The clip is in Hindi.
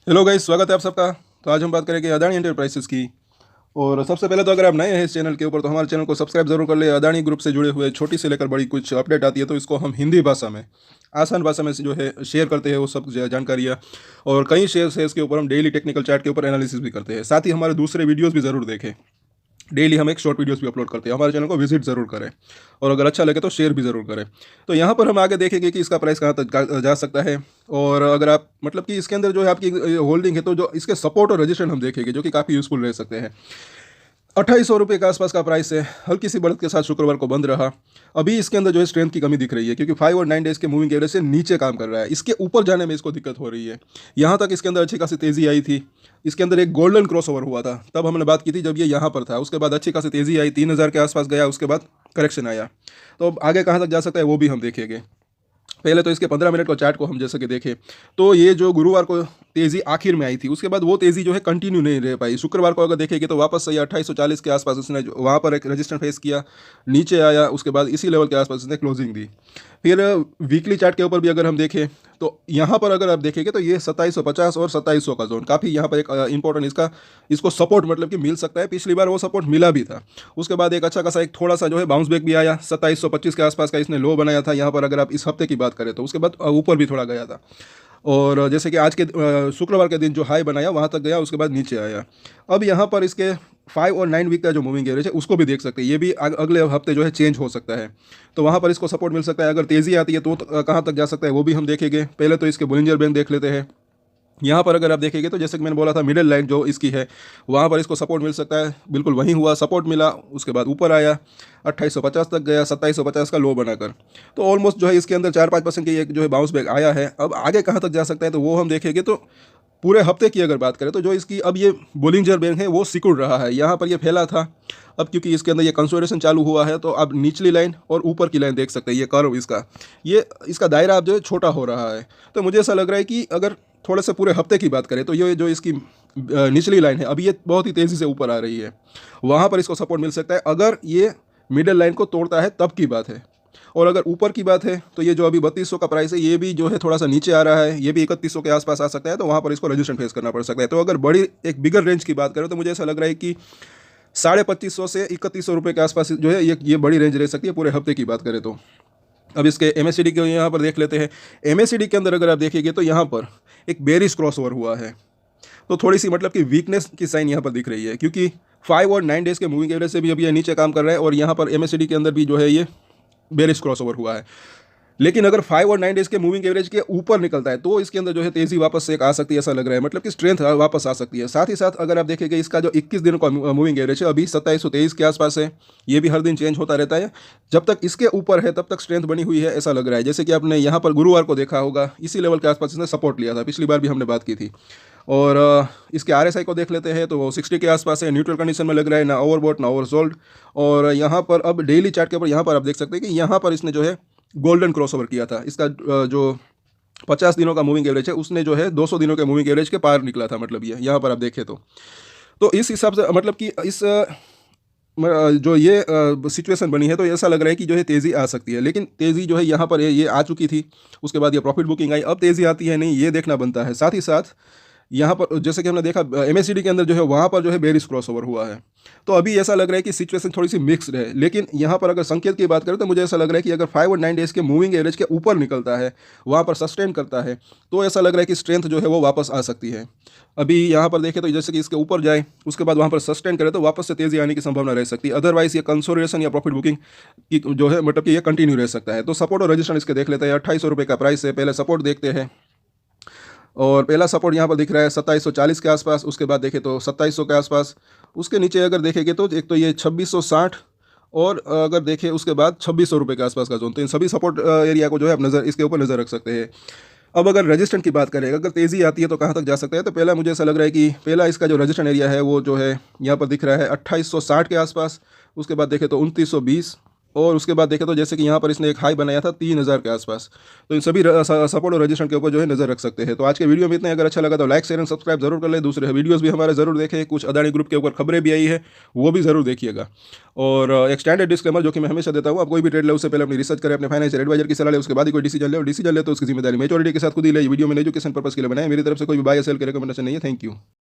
हेलो गाइस, स्वागत है आप सबका। तो आज हम बात करेंगे अदानी एंटरप्राइजेस की। और सबसे पहले तो अगर आप नए हैं इस चैनल के ऊपर तो हमारे चैनल को सब्सक्राइब जरूर कर ले। अदानी ग्रुप से जुड़े हुए छोटी से लेकर बड़ी कुछ अपडेट आती है तो इसको हम हिंदी भाषा में, आसान भाषा में से जो है शेयर करते हैं वो सब जानकारियाँ। और कई शेयर्स है इसके ऊपर हम डेली टेक्निकल चार्ट के ऊपर एनालिसिस भी करते हैं। साथ ही हमारे दूसरे वीडियोज़ भी ज़रूर देखें। डेली हम एक शॉर्ट वीडियोस भी अपलोड करते हैं। हमारे चैनल को विजिट ज़रूर करें और अगर अच्छा लगे तो शेयर भी ज़रूर करें। तो यहाँ पर हम आगे देखेंगे कि इसका प्राइस कहाँ तक जा सकता है। और अगर आप मतलब कि इसके अंदर जो है आपकी होल्डिंग है तो जो इसके सपोर्ट और रजिस्टेंस हम देखेंगे जो कि काफ़ी यूज़फुल रह सकते हैं। 2800 रुपये के आसपास का प्राइस है। हल्की सी बढ़त के साथ शुक्रवार को बंद रहा। अभी इसके अंदर जो है स्ट्रेंथ की कमी दिख रही है क्योंकि 5 और 9 डेज के मूविंग एवरेज से नीचे काम कर रहा है। इसके ऊपर जाने में इसको दिक्कत हो रही है। यहाँ तक इसके अंदर अच्छी खासी तेज़ी आई थी। इसके अंदर एक गोल्डन क्रॉसओवर हुआ था, तब हमने बात की थी जब ये यहाँ पर था। उसके बाद अच्छी खासी तेज़ी आई, 3000 के आसपास गया, उसके बाद करेक्शन आया। तो अब आगे कहाँ तक जा सकता है वो भी हम देखेंगे। पहले तो इसके 15 मिनट का चार्ट को हम जैसे कि देखें तो ये जो गुरुवार को तेज़ी आखिर में आई थी उसके बाद वो तेज़ी जो है कंटिन्यू नहीं रह पाई। शुक्रवार को अगर देखेंगे तो वापस से ये 2840 के आसपास उसने वहाँ पर एक रजिस्टेंस फेस किया, नीचे आया, उसके बाद इसी लेवल के आसपास उसने क्लोजिंग दी। फिर वीकली चार्ट के ऊपर भी अगर हम देखें तो यहाँ पर अगर आप देखेंगे तो ये 2750 और 2700 का जोन काफ़ी यहाँ पर एक इंपॉर्टेंट इसको सपोर्ट मतलब कि मिल सकता है। पिछली बार वो सपोर्ट मिला भी था। उसके बाद एक अच्छा खासा एक थोड़ा सा जो है बाउंस बैक भी आया। 2725 के आसपास का इसने लो बनाया था यहाँ पर अगर आप इस हफ्ते की बात करें तो। उसके बाद ऊपर भी थोड़ा गया था और जैसे कि आज के शुक्रवार के दिन जो हाई बनाया वहाँ तक गया, उसके बाद नीचे आया। अब यहाँ पर इसके 5 और 9 वीक का जो मूविंग एवरेज है उसको भी देख सकते हैं। ये भी अगले हफ्ते जो है चेंज हो सकता है तो वहाँ पर इसको सपोर्ट मिल सकता है। अगर तेज़ी आती है तो कहाँ तक जा सकता है वो भी हम देखेंगे। पहले तो इसके बोलिंजर बैंक देख लेते हैं। यहाँ पर अगर आप देखेंगे तो जैसे कि मैंने बोला था मिडिल लाइन जो इसकी है वहाँ पर इसको सपोर्ट मिल सकता है। बिल्कुल वहीं हुआ, सपोर्ट मिला, उसके बाद ऊपर आया, 2850 तक गया, 2750 का लो बनाकर। तो ऑलमोस्ट जो है इसके अंदर 4-5% की एक जो है बाउंस बैक आया है। अब आगे कहाँ तक जा सकता है तो वो हम देखेंगे। तो पूरे हफ्ते की अगर बात करें तो जो इसकी अब ये बोलिंजर बैंक है वो सिकुड़ रहा है। यहाँ पर ये फैला था, अब क्योंकि इसके अंदर ये कंसोलिडेशन चालू हुआ है तो अब निचली लाइन और ऊपर की लाइन देख सकते हैं। ये कर्व इसका दायरा अब जो है छोटा हो रहा है। तो मुझे ऐसा लग रहा है कि अगर थोड़े से पूरे हफ्ते की बात करें तो ये जो इसकी निचली लाइन है अभी ये बहुत ही तेज़ी से ऊपर आ रही है, वहाँ पर इसको सपोर्ट मिल सकता है। अगर ये मिडिल लाइन को तोड़ता है तब की बात है। और अगर ऊपर की बात है तो ये जो अभी 3200 का प्राइस है ये भी जो है थोड़ा सा नीचे आ रहा है, ये भी 3100 के आसपास आ सकता है। तो वहाँ पर इसको रजिस्टेंस फेस करना पड़ सकता है। तो अगर बड़ी एक बिगर रेंज की बात करें तो मुझे ऐसा लग रहा है कि 2550 से 3100 रुपये के आसपास जो है ये बड़ी रेंज रह सकती है पूरे हफ्ते की बात करें तो। अब इसके एमएससीडी के यहाँ पर देख लेते हैं। एमएससीडी के अंदर अगर आप देखेंगे तो यहाँ पर एक बेरिश क्रॉसओवर हुआ है तो थोड़ी सी मतलब कि वीकनेस की साइन यहाँ पर दिख रही है क्योंकि 5 और 9 डेज के मूविंग एवरेज से भी अभी ये नीचे काम कर रहा है और यहाँ पर एमएससीडी के अंदर भी जो है ये बेरिश क्रॉसओवर हुआ है। लेकिन अगर 5 और 9 डेज के मूविंग एवरेज के ऊपर निकलता है तो इसके अंदर जो है तेज़ी वापस से एक आ सकती है, ऐसा लग रहा है। मतलब कि स्ट्रेंथ वापस आ सकती है। साथ ही साथ अगर आप देखेंगे इसका जो 21 दिनों का मूविंग एवरेज है अभी 2723 के आसपास है। ये भी हर दिन चेंज होता रहता है। जब तक इसके ऊपर है तब तक स्ट्रेंथ बनी हुई है ऐसा लग रहा है। जैसे कि आपने यहाँ पर गुरुवार को देखा होगा, इसी लेवल के आसपास इसने सपोर्ट लिया था, पिछली बार भी हमने बात की थी। और इसके RSI को देख लेते हैं तो वो 60 के आसपास है, न्यूट्रल कंडीशन में लग रहा है, ना ओवरबॉट ना ओवरसोल्ड। और यहाँ पर अब डेली चार्ट के ऊपर यहाँ पर आप देख सकते हैं कि यहाँ पर इसने जो है गोल्डन क्रॉसओवर किया था। इसका जो 50 दिनों का मूविंग एवरेज है उसने जो है 200 दिनों के मूविंग एवरेज के पार निकला था। मतलब ये यहाँ पर आप देखें तो इस हिसाब से मतलब कि इस जो ये सिचुएशन बनी है तो ऐसा लग रहा है कि जो है तेज़ी आ सकती है। लेकिन तेज़ी जो है यहाँ पर ये आ चुकी थी, उसके बाद ये प्रॉफिट बुकिंग आई, अब तेज़ी आती है नहीं ये देखना बनता है। साथ ही साथ यहाँ पर जैसे कि हमने देखा एमएससीडी के अंदर जो है वहाँ पर जो है बेरिश क्रॉसओवर हुआ है। तो अभी ऐसा लग रहा है कि सिचुएशन थोड़ी सी मिक्स्ड है। लेकिन यहाँ पर अगर संकेत की बात करें तो मुझे ऐसा लग रहा है कि अगर 5 और 9 डेज के मूविंग एवरेज के ऊपर निकलता है, वहाँ पर सस्टेन करता है, तो ऐसा लग रहा है कि स्ट्रेंथ जो है वो वापस आ सकती है। अभी यहाँ पर देखें तो जैसे कि इसके ऊपर जाए उसके बाद वहाँ पर सस्टेन करे तो वापस से तेज़ी आने की संभावना रह सकती है। अदरवाइज ये कंसोलिडेशन या प्रॉफिट बुकिंग की जो है मतलब कि ये कंटिन्यू रह सकता है। तो सपोर्ट और रजिस्टेंस इसके देख लेते हैं। 2800 रुपये का प्राइस है। पहले सपोर्ट देखते हैं और पहला सपोर्ट यहाँ पर दिख रहा है 2740 के आसपास, उसके बाद देखें तो 2700 के आसपास। उसके नीचे अगर देखेंगे तो एक तो ये 2660 और अगर देखें उसके बाद 2600 रुपये के आसपास का जोन। तो इन सभी सपोर्ट एरिया को जो है आप इसके ऊपर नज़र रख सकते हैं। अब अगर रजिस्टेंट की बात करें, अगर तेज़ी आती है तो कहाँ तक जा सकता है, तो पहला मुझे ऐसा लग रहा है कि पहला इसका जो रजिस्टेंट एरिया है वो जो है यहाँ पर दिख रहा है 2860 के आसपास। उसके बाद देखें तो 2920 और उसके बाद देखें तो जैसे कि यहाँ पर इसने एक हाई बनाया था 3000 के आसपास। तो इन सभी सपोर्ट और रजिस्टेंस के ऊपर जो है नज़र रख सकते हैं। तो आज के वीडियो में इतना ही। अगर अच्छा लगा तो लाइक शेयर एंड सब्सक्राइब जरूर कर ले। दूसरे वीडियोस भी हमारे जरूर देखें। कुछ अदानी ग्रुप के ऊपर खबरें भी आई है, वो भी जरूर देखिएगा। और एक स्टैंडर्ड डिस्क्लेमर जो कि मैं हमेशा देता हूँ, आप कोई भी ट्रेड ले उससे पहले अपनी रिसर्च करें, अपने फाइनेंशियल एडवाइजर की सलाह ले, उसके बाद ही कोई डिसीजन ले। और डिसीजन ले तो उसकी जिम्मेदारी मेजोरिटी के साथ खुद ही ले। वीडियो में एजुकेशन पर्पस के लिए बनाए, मेरी तरफ से कोई भी बाय सेल के रिकमेंडेशन नहीं है। Thank you.